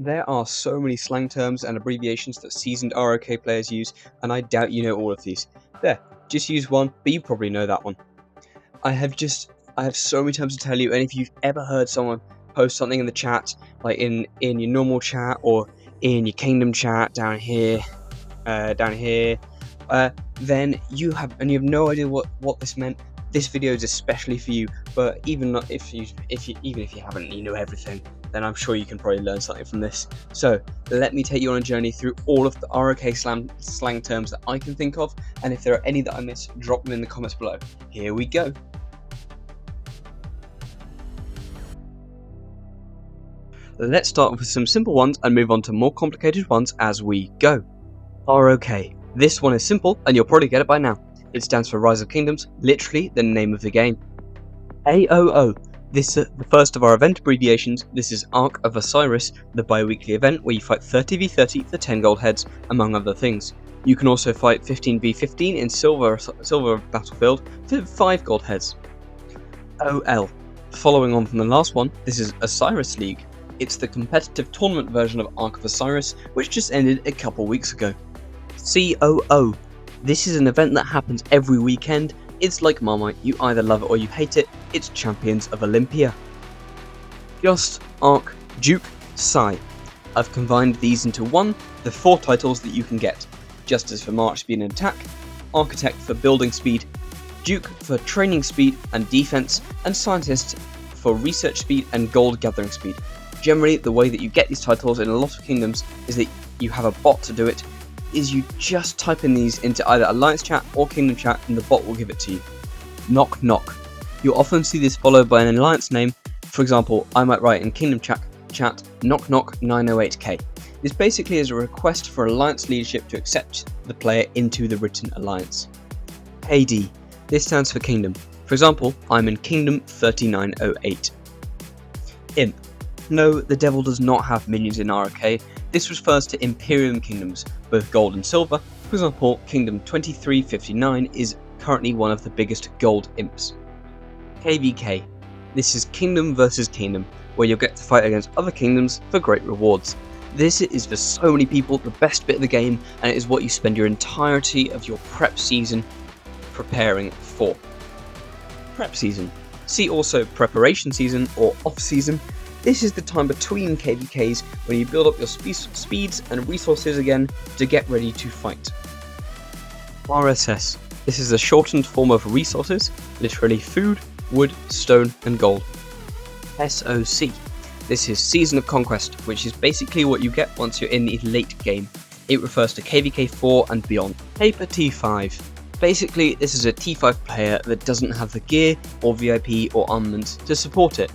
There are so many slang terms and abbreviations that seasoned ROK players use, and I doubt you know all of these. There, just use one, but you probably know that one. I have so many terms to tell you, and if you've ever heard someone post something in the chat, like in your normal chat or in your kingdom chat down here, then you have no idea what this meant. This video is especially for you, but even if you haven't, you know everything, then I'm sure you can probably learn something from this. So let me take you on a journey through all of the ROK slang terms that I can think of, and if there are any that I miss, drop them in the comments below. Here we go. Let's start with some simple ones and move on to more complicated ones as we go. ROK. This one is simple, and you'll probably get it by now. It stands for Rise of Kingdoms, literally the name of the game. AOO. This is the first of our event abbreviations. This is Ark of Osiris, the bi-weekly event where you fight 30v30 for 10 gold heads, among other things. You can also fight 15v15 in Silver Battlefield for 5 gold heads. OL. Following on from the last one, this is Osiris League. It's the competitive tournament version of Ark of Osiris, which just ended a couple weeks ago. COO. This is an event that happens every weekend. It's like Marmite, you either love it or you hate it. It's Champions of Olympia. Just, Ark, Duke, Sai. I've combined these into one, the 4 titles that you can get. Justice for March Speed and Attack, Architect for Building Speed, Duke for Training Speed and Defense, and Scientist for Research Speed and Gold Gathering Speed. Generally, the way that you get these titles in a lot of kingdoms is that you have a bot to do it, is you just type in these into either Alliance chat or Kingdom chat and the bot will give it to you. Knock knock. You'll often see this followed by an Alliance name. For example, I might write in Kingdom chat knock knock 908k. This basically is a request for Alliance leadership to accept the player into the written Alliance. KD. This stands for Kingdom. For example, I'm in Kingdom 3908. Imp. No, the devil does not have minions in ROK. This refers to Imperium kingdoms, both gold and silver. For example, Kingdom 2359 is currently one of the biggest gold imps. KVK. This is Kingdom versus Kingdom, where you'll get to fight against other kingdoms for great rewards. This is for so many people the best bit of the game, and it is what you spend your entirety of your prep season preparing for. Prep season. See also preparation season or off season. This is the time between KVKs when you build up your speeds and resources again to get ready to fight. RSS. This is a shortened form of resources, literally food, wood, stone and gold. SOC. This is Season of Conquest, which is basically what you get once you're in the late game. It refers to KVK 4 and beyond. Paper T5. Basically, this is a T5 player that doesn't have the gear or VIP or armament to support it.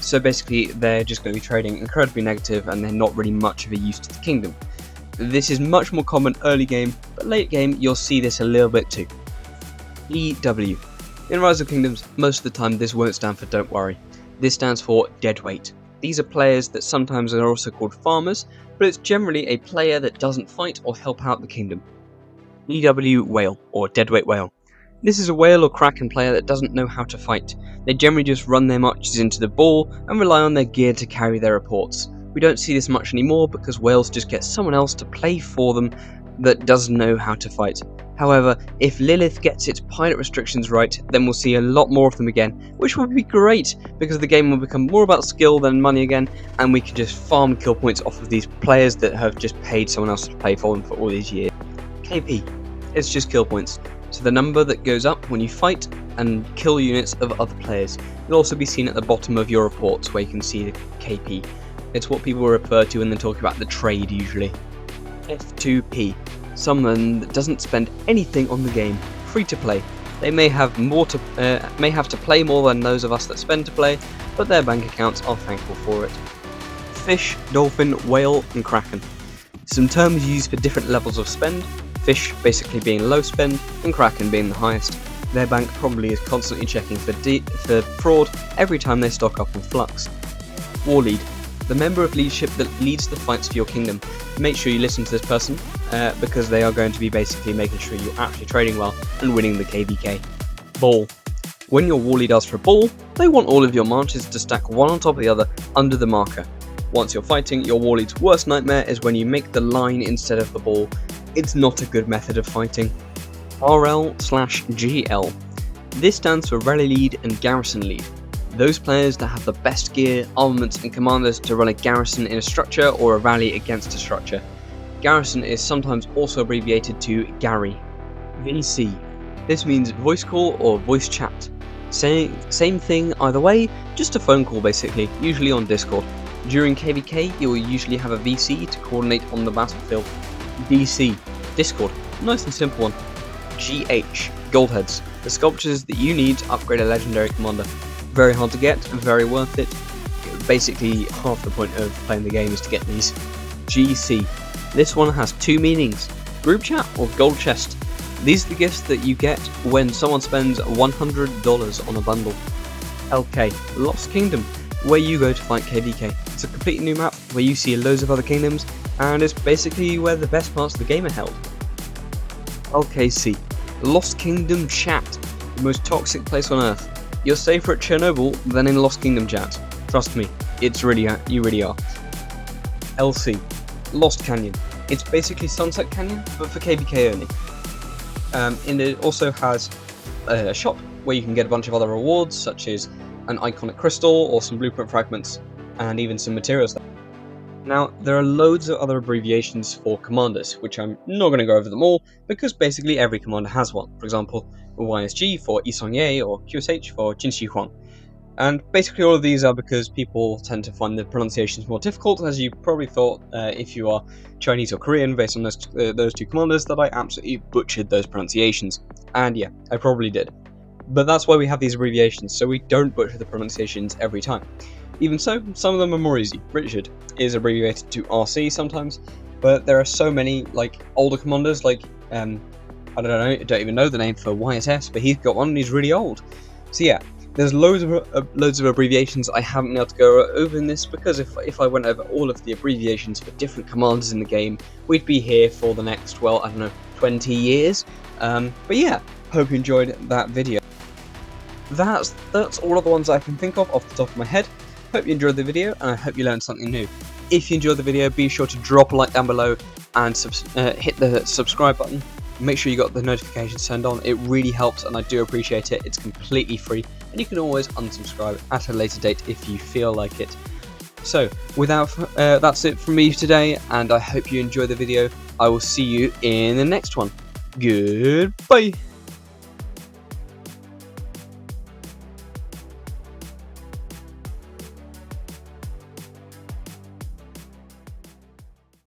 So basically, they're just going to be trading incredibly negative and they're not really much of a use to the kingdom. This is much more common early game, but late game you'll see this a little bit too. EW. In Rise of Kingdoms, most of the time this won't stand for don't worry. This stands for deadweight. These are players that sometimes are also called farmers, but it's generally a player that doesn't fight or help out the kingdom. EW Whale, or deadweight whale. This is a whale or kraken player that doesn't know how to fight. They generally just run their marches into the ball and rely on their gear to carry their reports. We don't see this much anymore because whales just get someone else to play for them that does know how to fight. However, if Lilith gets its pilot restrictions right, then we'll see a lot more of them again, which will be great because the game will become more about skill than money again, and we can just farm kill points off of these players that have just paid someone else to play for them for all these years. KP. It's just kill points. So the number that goes up when you fight and kill units of other players. It'll also be seen at the bottom of your reports where you can see the KP. It's what people refer to when they talk about the trade usually. F2P. Someone that doesn't spend anything on the game. Free to play. They may have to play more than those of us that spend to play, but their bank accounts are thankful for it. Fish, dolphin, whale and kraken. Some terms used for different levels of spend. Fish basically being low spend and kraken being the highest. Their bank probably is constantly checking for fraud every time they stock up on flux. War lead. The member of leadership that leads the fights for your kingdom. Make sure you listen to this person because they are going to be basically making sure you're actually trading well and winning the KVK. Ball. When your war lead asks for a ball, they want all of your marches to stack one on top of the other under the marker. once you're fighting, your war lead's worst nightmare is when you make the line instead of the ball. It's not a good method of fighting. RL/GL. This stands for Rally Lead and Garrison Lead. Those players that have the best gear, armaments and commanders to run a garrison in a structure or a rally against a structure. Garrison is sometimes also abbreviated to Gary. VC. This means voice call or voice chat. Same thing either way, just a phone call basically, usually on Discord. During KVK, you will usually have a VC to coordinate on the battlefield. DC. Discord. Nice and simple one. GH. Goldheads. The sculptures that you need to upgrade a legendary commander. Very hard to get, very worth it. Basically, half the point of playing the game is to get these. GC. This one has two meanings. Group chat or gold chest. These are the gifts that you get when someone spends $100 on a bundle. LK. Lost Kingdom, where you go to fight KVK. It's a completely new map where you see loads of other kingdoms, and it's basically where the best parts of the game are held. LKC. Lost Kingdom Chat, the most toxic place on earth. You're safer at Chernobyl than in Lost Kingdom chat. Trust me, you really are. LC. Lost Canyon. It's basically Sunset Canyon, but for KVK only. And it also has a shop where you can get a bunch of other rewards, such as an iconic crystal or some blueprint fragments, and even some materials. Now, there are loads of other abbreviations for commanders, which I'm not going to go over them all, because basically every commander has one. For example, YSG for Isongye or QSH for Jinshi Huang. And basically all of these are because people tend to find the pronunciations more difficult, as you probably thought if you are Chinese or Korean based on those two commanders, that I absolutely butchered those pronunciations. And yeah, I probably did. But that's why we have these abbreviations, so we don't butcher the pronunciations every time. Even so, some of them are more easy. Richard is abbreviated to RC sometimes, but there are so many like older commanders, like I don't even know the name for YSS, but he's got one and he's really old. So yeah, there's loads of abbreviations I haven't been able to go over in this, because if I went over all of the abbreviations for different commanders in the game, we'd be here for the next, well, I don't know, 20 years. But yeah, hope you enjoyed that video. That's all of the ones I can think of off the top of my head. Hope you enjoyed the video, and I hope you learned something new. If you enjoyed the video, be sure to drop a like down below and hit the subscribe button. Make sure you got the notifications turned on. It really helps, and I do appreciate it. It's completely free, and you can always unsubscribe at a later date if you feel like it. So, that's it from me today, and I hope you enjoy the video. I will see you in the next one. Goodbye.